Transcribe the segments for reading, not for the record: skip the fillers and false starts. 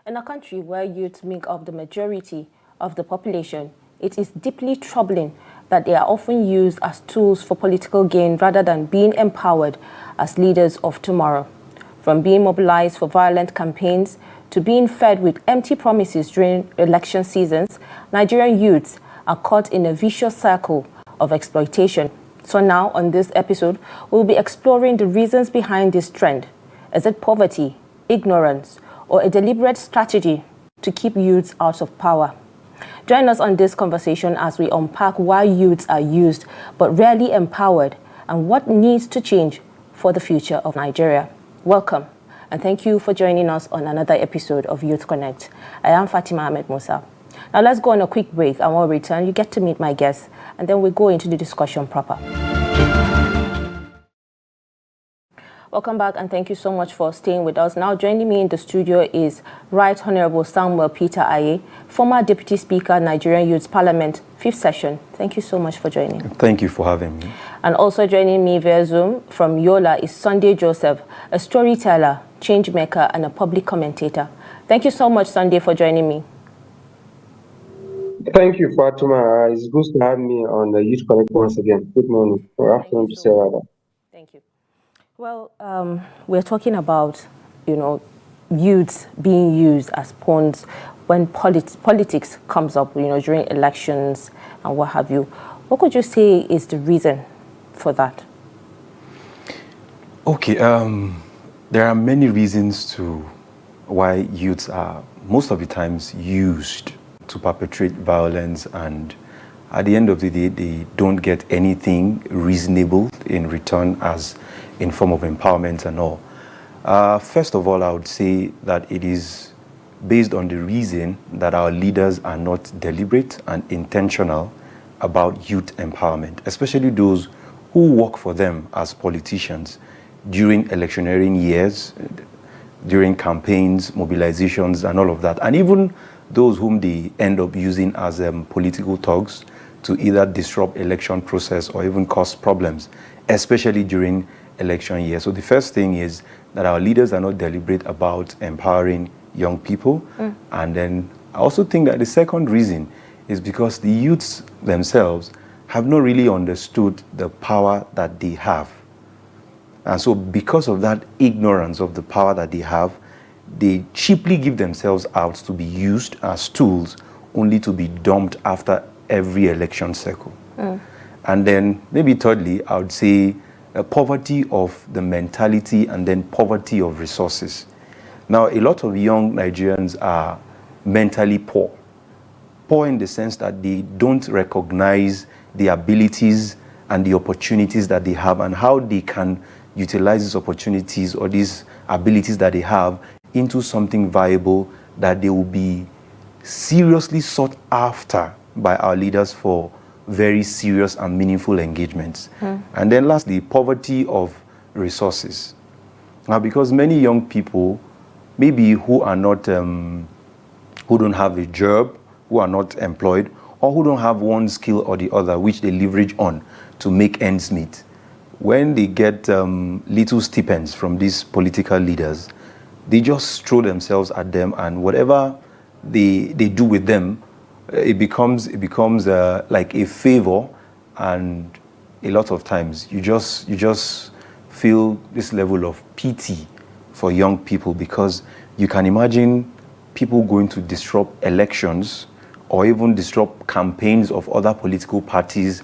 In a country where youth make up the majority of the population, it is deeply troubling that they are often used as tools for political gain rather than being empowered as leaders of tomorrow. From being mobilized for violent campaigns to being fed with empty promises during election seasons, Nigerian youths are caught in a vicious cycle of exploitation. So now, on this episode, we'll be exploring the reasons behind this trend. Is it poverty, ignorance, or a deliberate strategy to keep youths out of power? Join us on this conversation as we unpack why youths are used but rarely empowered and what needs to change for the future of Nigeria. Welcome, and thank you for joining us on another episode of Youth Connect. I am Fatima Ahmed Musa. Now let's go on a quick break, and when we return, you get to meet my guests, and then we go into the discussion proper. Welcome back, and thank you so much for staying with us. Now joining me in the studio is Right Honorable Samuel Peter Aye, former Deputy Speaker, Nigerian Youth Parliament, 5th session. Thank you so much for joining. Thank you for having me. And also joining me via Zoom from Yola is Sunday Joseph, a storyteller, changemaker, and a public commentator. Thank you so much, Sunday, for joining me. Thank you, Fatima. It's good to have me on the Youth Connect once again. Good morning, or afternoon to say rather. Thank you. Well, we're talking about, youths being used as pawns when politics comes up, during elections and what have you. What could you say is the reason for that? Okay, there are many reasons to why youths are most of the times used to perpetrate violence, and at the end of the day, they don't get anything reasonable in return as in form of empowerment and all. First of all, I would say that it is based on the reason that our leaders are not deliberate and intentional about youth empowerment, especially those who work for them as politicians during electioneering years, during campaigns, mobilizations, and all of that, and even those whom they end up using as political thugs to either disrupt election process or even cause problems, especially during election year. So the first thing is that our leaders are not deliberate about empowering young people. And then I also think that the second reason is because the youths themselves have not really understood the power that they have. And so because of that ignorance of the power that they have, they cheaply give themselves out to be used as tools only to be dumped after every election cycle. And then maybe thirdly, I would say poverty of the mentality and then poverty of resources. Now, a lot of young Nigerians are mentally poor. Poor in the sense that they don't recognize the abilities and the opportunities that they have and how they can utilize these opportunities or these abilities that they have into something viable that they will be seriously sought after by our leaders for very serious and meaningful engagements. And then lastly, poverty of resources. Now, because many young people, maybe who are not, who don't have a job, who are not employed, or who don't have one skill or the other which they leverage on to make ends meet, when they get little stipends from these political leaders, they just throw themselves at them, and whatever they do with them, it becomes like a favor, and a lot of times you just feel this level of pity for young people, because you can imagine people going to disrupt elections or even disrupt campaigns of other political parties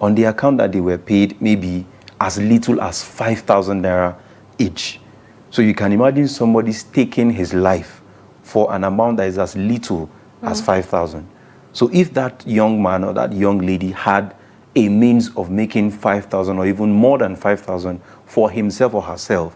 on the account that they were paid maybe as little as 5,000 naira each. So you can imagine somebody staking his life for an amount that is as little as 5,000. So if that young man or that young lady had a means of making 5,000 or even more than 5,000 for himself or herself,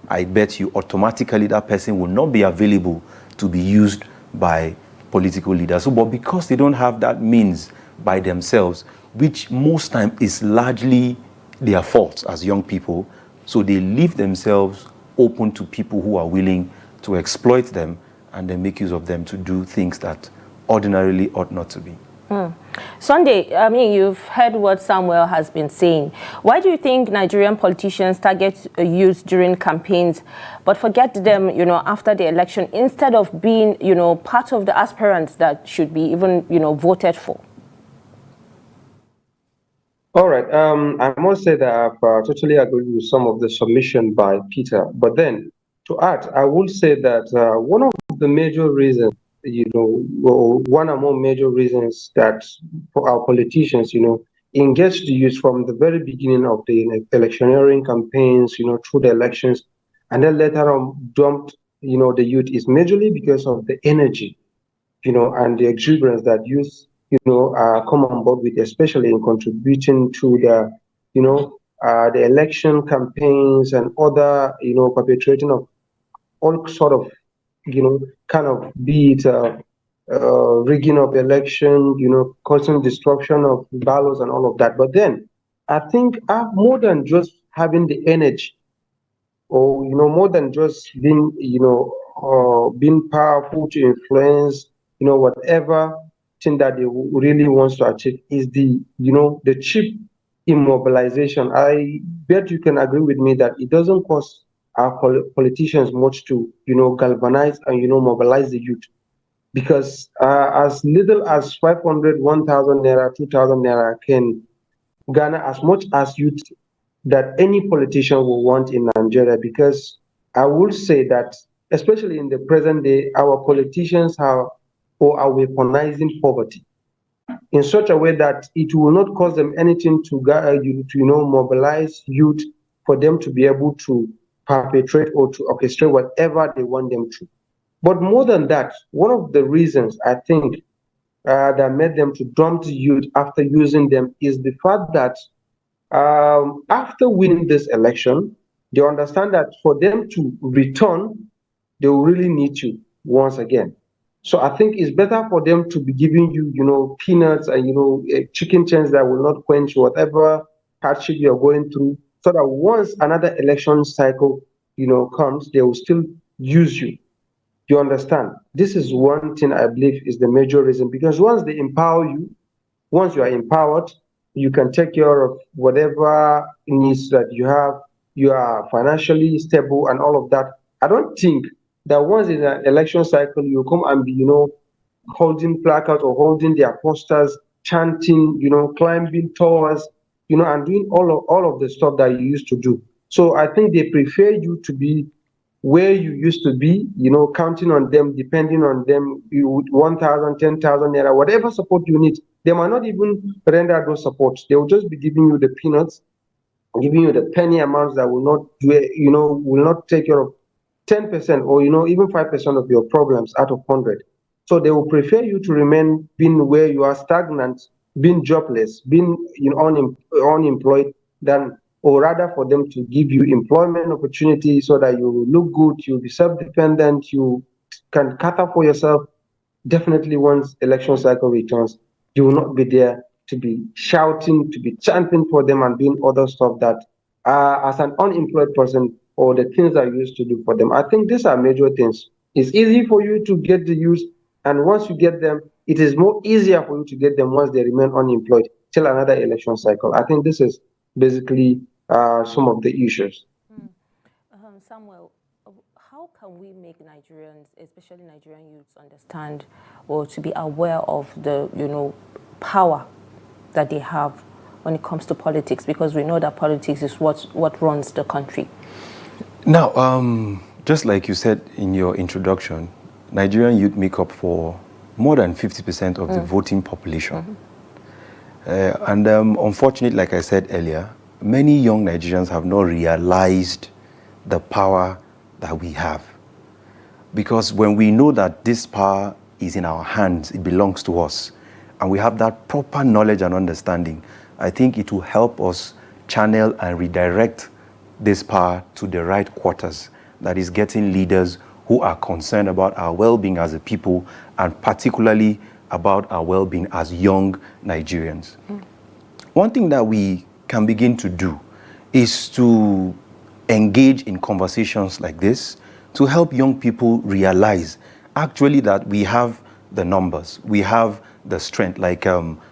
I bet you automatically that person will not be available to be used by political leaders. So, but because they don't have that means by themselves, which most time is largely their fault as young people, so they leave themselves open to people who are willing to exploit them and then make use of them to do things that ordinarily ought not to be. Sunday, I mean, you've heard what Samuel has been saying. Why do you think Nigerian politicians target youth during campaigns, but forget them, after the election, instead of being, part of the aspirants that should be even, voted for? All right. I must say that I've totally agreed with some of the submission by Peter. But then to add, I would say that one of the major reasons, well, one among major reasons that for our politicians, engage the youth from the very beginning of the electioneering campaigns, through the elections, and then later on dumped, the youth is majorly because of the energy, and the exuberance that youth, come on board with, especially in contributing to the election campaigns and other, perpetrating of all sort of, kind of be it rigging of election, causing destruction of ballots and all of that. But then I think more than just having the energy, or more than just being being powerful to influence whatever thing that they really wants to achieve, is the cheap immobilization. I bet you can agree with me that it doesn't cost our politicians much to galvanize and mobilize the youth, because as little as 500, 1,000 naira, 2,000 naira can garner as much as youth that any politician will want in Nigeria. Because I will say that, especially in the present day, our politicians are are weaponizing poverty in such a way that it will not cost them anything to mobilize youth for them to be able to perpetrate or to orchestrate whatever they want them to. But more than that, one of the reasons I think that made them to dump the youth after using them is the fact that after winning this election, they understand that for them to return, they will really need you once again. So I think it's better for them to be giving you, peanuts and chicken chance that will not quench whatever hardship you're going through, so that once another election cycle, comes, they will still use you. You understand? This is one thing I believe is the major reason, because once they empower you, once you are empowered, you can take care of whatever needs that you have. You are financially stable and all of that. I don't think that once in an election cycle you come and be, holding placards or holding their posters, chanting, climbing towers, and doing all of the stuff that you used to do. So I think they prefer you to be where you used to be, counting on them, depending on them, you would 1,000, 10,000 naira, whatever support you need. They might not even render those supports. They will just be giving you the peanuts, giving you the penny amounts that will not will not take care of 10% or even 5% of your problems out of 100. So they will prefer you to remain being where you are stagnant, being jobless, being unemployed, than, or rather for them to give you employment opportunity so that you will look good, you'll be self-dependent, you can cater for yourself. Definitely once election cycle returns, you will not be there to be shouting, to be chanting for them and doing other stuff that as an unemployed person, or the things I used to do for them. I think these are major things. It's easy for you to get the use, and once you get them, it is more easier for you to get them once they remain unemployed till another election cycle. I think this is basically some of the issues. Samuel, how can we make Nigerians, especially Nigerian youths, understand or to be aware of the, power that they have when it comes to politics? Because we know that politics is what runs the country. Now, just like you said in your introduction, Nigerian youth make up for more than 50% of the voting population. And unfortunately, like I said earlier, many young Nigerians have not realized the power that we have. Because when we know that this power is in our hands, it belongs to us, and we have that proper knowledge and understanding, I think it will help us channel and redirect this power to the right quarters, that is getting leaders who are concerned about our well-being as a people, and particularly about our well-being as young Nigerians. One thing that we can begin to do is to engage in conversations like this to help young people realize actually that we have the numbers. We have the strength, like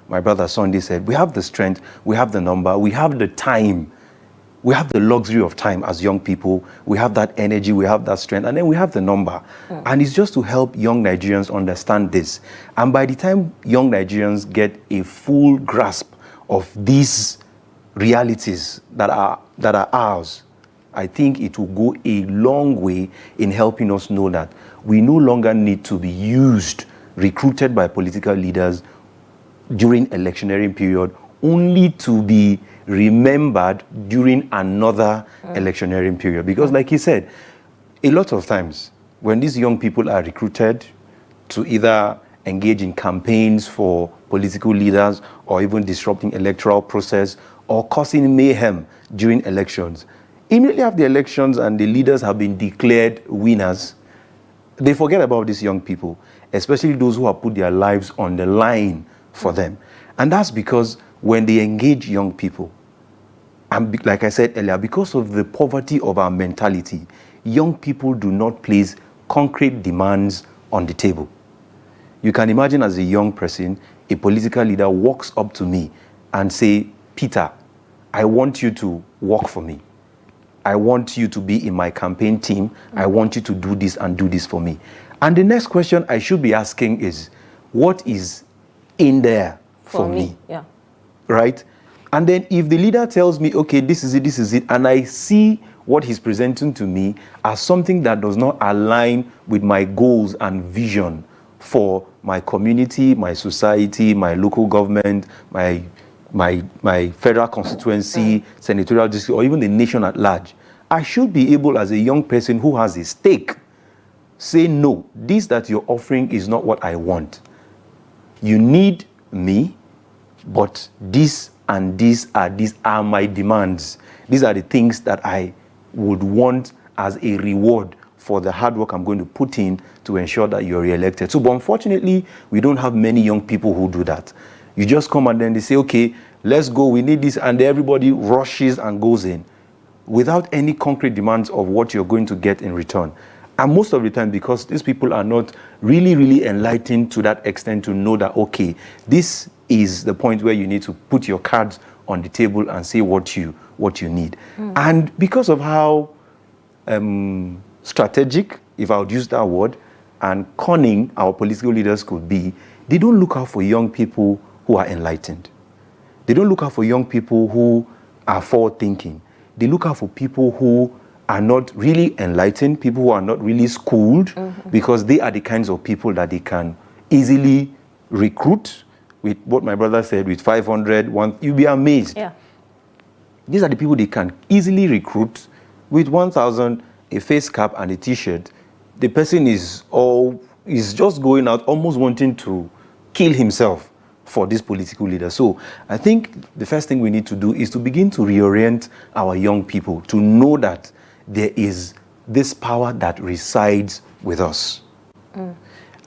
my brother Sunday said, we have the strength, we have the number, we have the time, we have the luxury of time as young people, we have that energy, we have that strength, and then we have the number. And it's just to help young Nigerians understand this. And by the time young Nigerians get a full grasp of these realities that are ours, I think it will go a long way in helping us know that we no longer need to be used, recruited by political leaders during electioneering period, only to be remembered during another electioneering period. Because like he said, a lot of times when these young people are recruited to either engage in campaigns for political leaders or even disrupting electoral process or causing mayhem during elections, immediately after the elections and the leaders have been declared winners, they forget about these young people, especially those who have put their lives on the line for them. And that's because when they engage young people, and like I said earlier, because of the poverty of our mentality, young people do not place concrete demands on the table. You can imagine as a young person, a political leader walks up to me and say, Peter, I want you to work for me. I want you to be in my campaign team. I want you to do this and do this for me. And the next question I should be asking is, what is in there for me? Yeah. Right? And then if the leader tells me, okay, this is it, and I see what he's presenting to me as something that does not align with my goals and vision for my community, my society, my local government, my federal constituency, senatorial district, or even the nation at large, I should be able, as a young person who has a stake, say, no, this that you're offering is not what I want. You need me, but these are my demands. These are the things that I would want as a reward for the hard work I'm going to put in to ensure that you're re-elected. So, but unfortunately, we don't have many young people who do that. You just come and then they say, okay, let's go, we need this, and everybody rushes and goes in without any concrete demands of what you're going to get in return. And most of the time, because these people are not really enlightened to that extent to know that, okay, this is the point where you need to put your cards on the table and say what you need. And because of how strategic, if I would use that word, and cunning our political leaders could be, they don't look out for young people who are enlightened. They don't look out for young people who are forward-thinking. They look out for people who are not really enlightened, people who are not really schooled, because they are the kinds of people that they can easily recruit. With what my brother said, with 500, you'll be amazed. Yeah. These are the people they can easily recruit with 1,000, a face cap and a t-shirt. The person is just going out almost wanting to kill himself for this political leader. So I think the first thing we need to do is to begin to reorient our young people to know that there is this power that resides with us.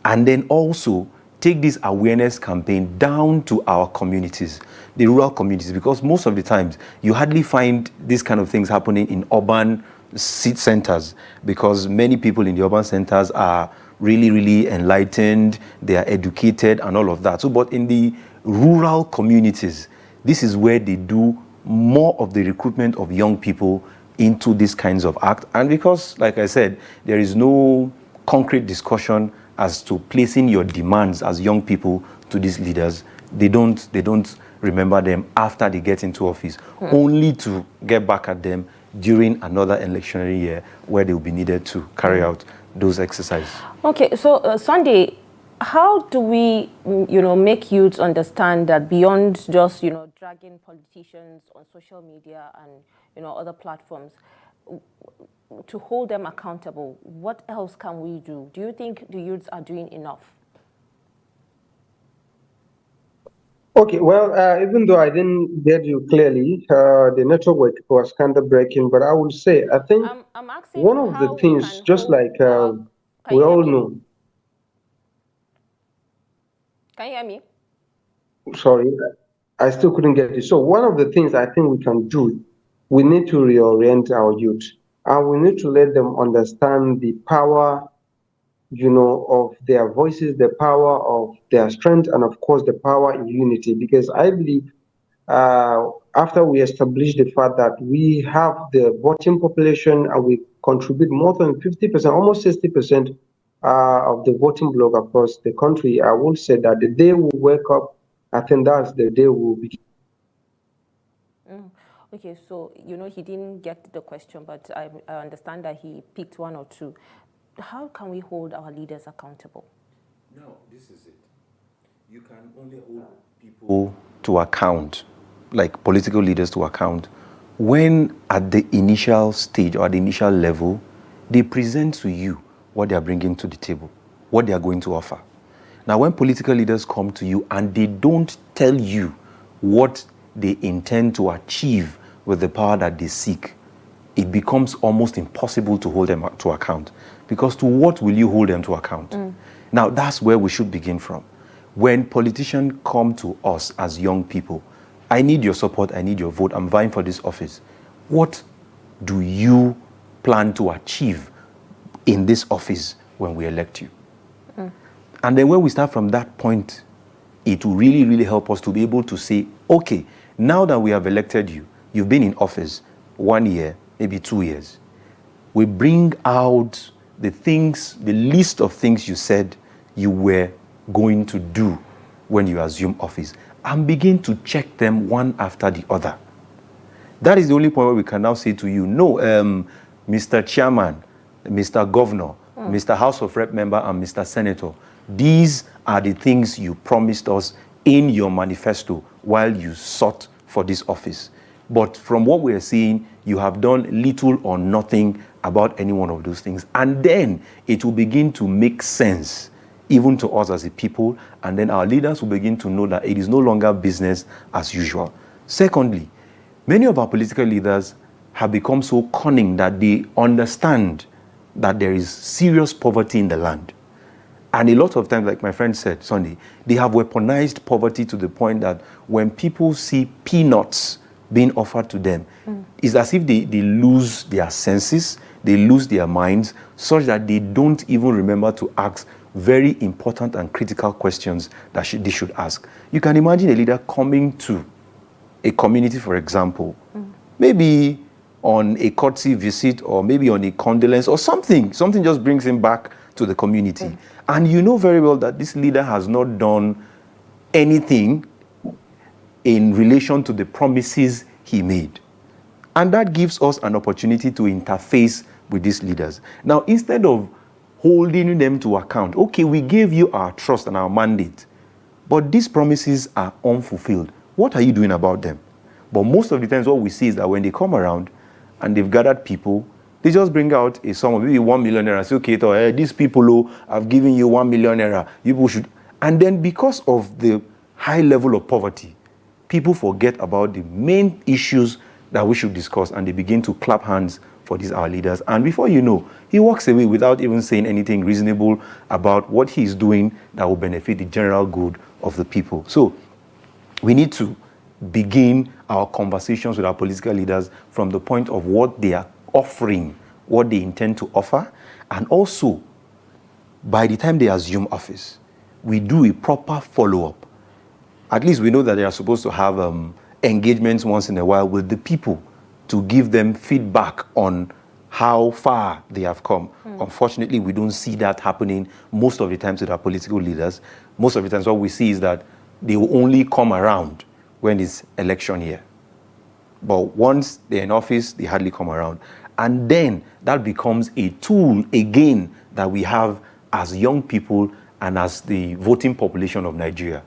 And then also take this awareness campaign down to our communities, the rural communities, because most of the times you hardly find these kind of things happening in urban centers, because many people in the urban centers are really enlightened, they are educated and all of that. So, but in the rural communities, this is where they do more of the recruitment of young people into these kinds of acts. And because, like I said, there is no concrete discussion as to placing your demands as young people to these leaders, they don't remember them after they get into office, only to get back at them during another electionary year where they will be needed to carry out those exercises. Okay, so Sunday, how do we, make youths understand that beyond just, dragging politicians on social media and, other platforms, to hold them accountable, what else can we do? Do you think the youths are doing enough? Okay, well, even though I didn't get you clearly, the network was kind of breaking, but I would say, I think I'm asking one of the things, just like we all know. Can you hear me? Sorry, I still couldn't get you. So one of the things I think we can do, we need to reorient our youth, and we need to let them understand the power of their voices, the power of their strength, and of course the power in unity. Because I believe after we establish the fact that we have the voting population and we contribute more than 50%, almost 60% of the voting bloc across the country, I will say that the day we wake up, I think that's the day we'll begin. Okay, so he didn't get the question, but I understand that he picked one or two. How can we hold our leaders accountable? No, this is it. You can only hold people to account, like political leaders to account, when at the initial stage or at the initial level, they present to you what they are bringing to the table, what they are going to offer. Now, when political leaders come to you and they don't tell you what they intend to achieve with the power that they seek, it becomes almost impossible to hold them to account. Because to what will you hold them to account? Now, that's where we should begin from. When politicians come to us as young people, I need your support, I need your vote, I'm vying for this office. What do you plan to achieve in this office when we elect you? And then when we start from that point, it will really, really help us to be able to say, okay, now that we have elected you, you've been in office 1 year, maybe 2 years. We bring out the things, the list of things you said you were going to do when you assume office, and begin to check them one after the other. That is the only point where we can now say to you, no, Mr. Chairman, Mr. Governor, Mr. House of Rep member, and Mr. Senator, these are the things you promised us in your manifesto while you sought for this office. But from what we are seeing, you have done little or nothing about any one of those things. And then it will begin to make sense, even to us as a people, and then our leaders will begin to know that it is no longer business as usual. Secondly, many of our political leaders have become so cunning that they understand that there is serious poverty in the land. And a lot of times, like my friend said, Sunday, they have weaponized poverty to the point that when people see peanuts being offered to them, it's as if they lose their senses, they lose their minds, such that they don't even remember to ask very important and critical questions that they should ask. You can imagine a leader coming to a community, for example, maybe on a courtesy visit or maybe on a condolence or something just brings him back to the community. And you know very well that this leader has not done anything in relation to the promises he made. And that gives us an opportunity to interface with these leaders. Now, instead of holding them to account, okay, we gave you our trust and our mandate, but these promises are unfulfilled. What are you doing about them? But most of the times what we see is that when they come around and they've gathered people, they just bring out a sum of maybe 1 million naira. Say, okay, these people have given you 1 million naira. You people should. And then because of the high level of poverty, people forget about the main issues that we should discuss, and they begin to clap hands for these our leaders. And before you know, he walks away without even saying anything reasonable about what he is doing that will benefit the general good of the people. So we need to begin our conversations with our political leaders from the point of what they are offering, what they intend to offer, and also by the time they assume office, we do a proper follow-up. At least we know that they are supposed to have engagements once in a while with the people to give them feedback on how far they have come. Unfortunately, we don't see that happening most of the times with our political leaders. Most of the times what we see is that they will only come around when it's election year. But once they're in office, they hardly come around. And then that becomes a tool again that we have as young people and as the voting population of Nigeria.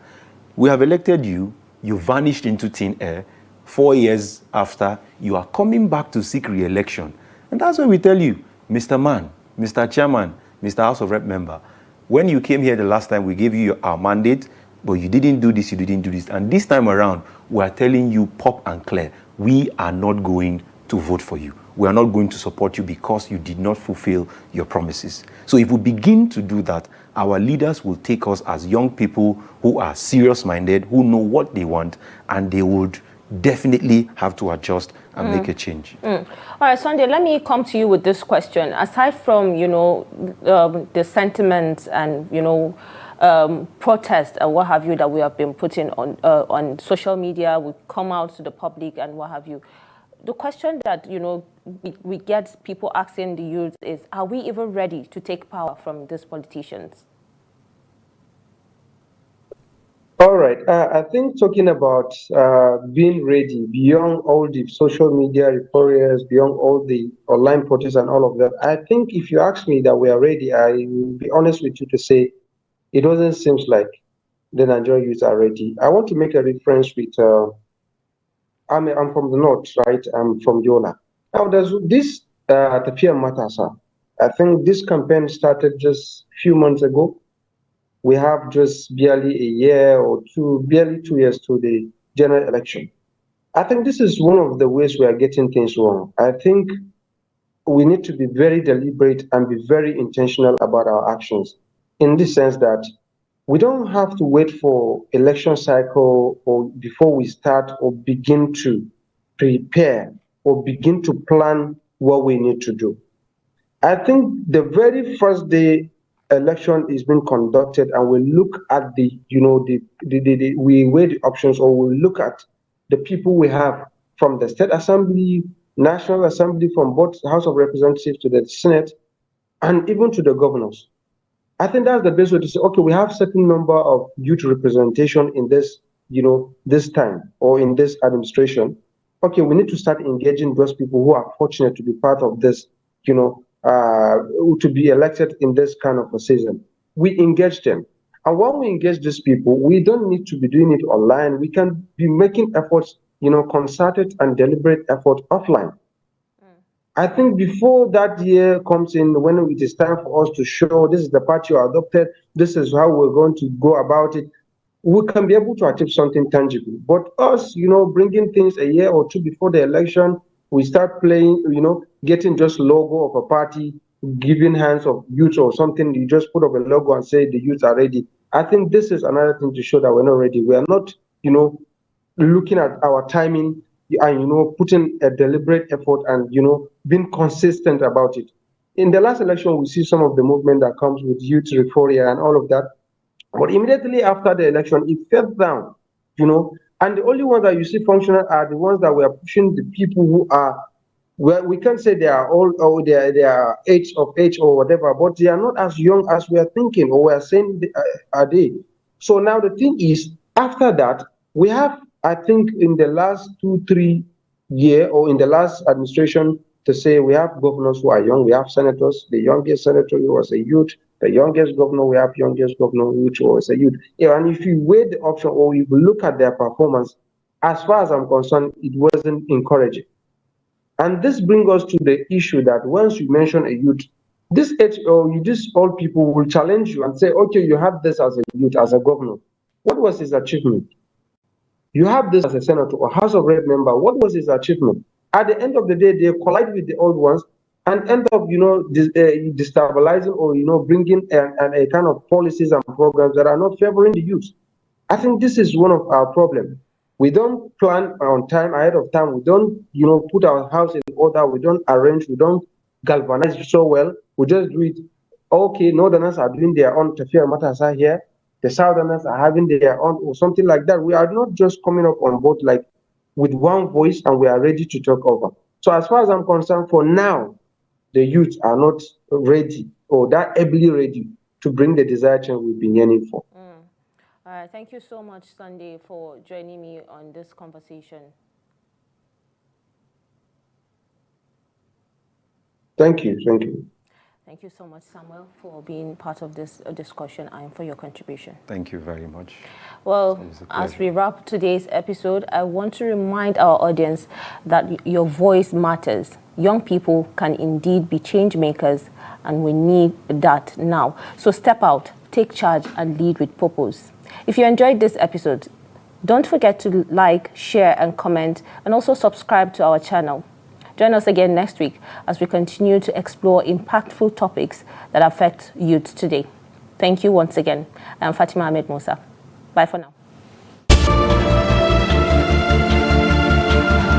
We have elected you, you vanished into thin air. 4 years after, you are coming back to seek re-election. And that's why we tell you, Mr. Man, Mr. Chairman, Mr. House of Rep member, when you came here the last time, we gave you our mandate, but you didn't do this, you didn't do this. And this time around, we are telling you pop and clear, we are not going to vote for you. We are not going to support you because you did not fulfill your promises. So if we begin to do that, our leaders will take us as young people who are serious-minded, who know what they want, and they would definitely have to adjust and make a change. All right, Sunday, let me come to you with this question. Aside from, the sentiments and, protest and what have you that we have been putting on social media, we come out to the public and what have you. The question that, we get people asking the youth is, are we even ready to take power from these politicians? All right. I think talking about being ready beyond all the social media reporters, beyond all the online protests and all of that, I think if you ask me that we are ready, I will be honest with you to say it doesn't seem like the Nigerian youth are ready. I want to make a reference with, I'm from the north, right? I'm from Yola. Now, there's this Tafiya Matasa. I think this campaign started just a few months ago. We have just barely a year or two, barely 2 years to the general election. I think this is one of the ways we are getting things wrong. I think we need to be very deliberate and be very intentional about our actions in the sense that we don't have to wait for election cycle or before we start or begin to prepare or begin to plan what we need to do. I think the very first day election is being conducted and we look at we weigh the options or we look at the people we have from the State Assembly, National Assembly, from both House of Representatives to the Senate, and even to the governors. I think that's the best way to say, okay, we have certain number of youth representation in this, this time or in this administration. Okay, we need to start engaging those people who are fortunate to be part of this, to be elected in this kind of a season. We engage them. And when we engage these people, we don't need to be doing it online. We can be making efforts, concerted and deliberate effort offline. I think before that year comes in, when it is time for us to show this is the path you adopted, this is how we're going to go about it, we can be able to achieve something tangible. But us, bringing things a year or two before the election, we start playing, getting just logo of a party, giving hands of youth or something, you just put up a logo and say the youth are ready. I think this is another thing to show that we're not ready. We are not, looking at our timing and, putting a deliberate effort and, being consistent about it. In the last election, we see some of the movement that comes with youth euphoria and all of that. But immediately after the election, it fell down, and the only ones that you see functional are the ones that were pushing the people who are, well, we can't say they are old or they are age or whatever, but they are not as young as we are thinking or we are saying are they. So now the thing is, after that, we have, I think, in the last 2-3 years or in the last administration, to say we have governors who are young, we have senators, the youngest senator who was a youth, the youngest governor, we have youngest governor which was a youth. And if you weigh the option or you look at their performance, as far as I'm concerned, it wasn't encouraging. And this brings us to the issue that once you mention a youth, this old people will challenge you and say, okay, you have this as a youth, as a governor. What was his achievement? You have this as a senator or House of Rep member. What was his achievement? At the end of the day, they collide with the old ones and end up, destabilizing or, bringing a kind of policies and programs that are not favoring the youth. I think this is one of our problems. We don't plan on time, ahead of time. We don't, put our house in order. We don't arrange. We don't galvanize it so well. We just do it. Okay, Northerners are doing their own Tafiya Matasa here. The Southerners are having their own or something like that. We are not just coming up on board like with one voice and we are ready to talk over. So as far as I'm concerned, for now, the youth are not ready or that ably ready to bring the desired change we've been yearning for. Thank you so much, Sunday, for joining me on this conversation. Thank you. Thank you. Thank you so much, Samuel, for being part of this discussion and for your contribution. Thank you very much. Well, as we wrap today's episode, I want to remind our audience that your voice matters. Young people can indeed be change makers, and we need that now. So step out, take charge, and lead with purpose. If you enjoyed this episode, don't forget to like, share, and comment, and also subscribe to our channel. Join us again next week as we continue to explore impactful topics that affect youth today. Thank you once again. I'm Fatima Ahmed Musa. Bye for now. you.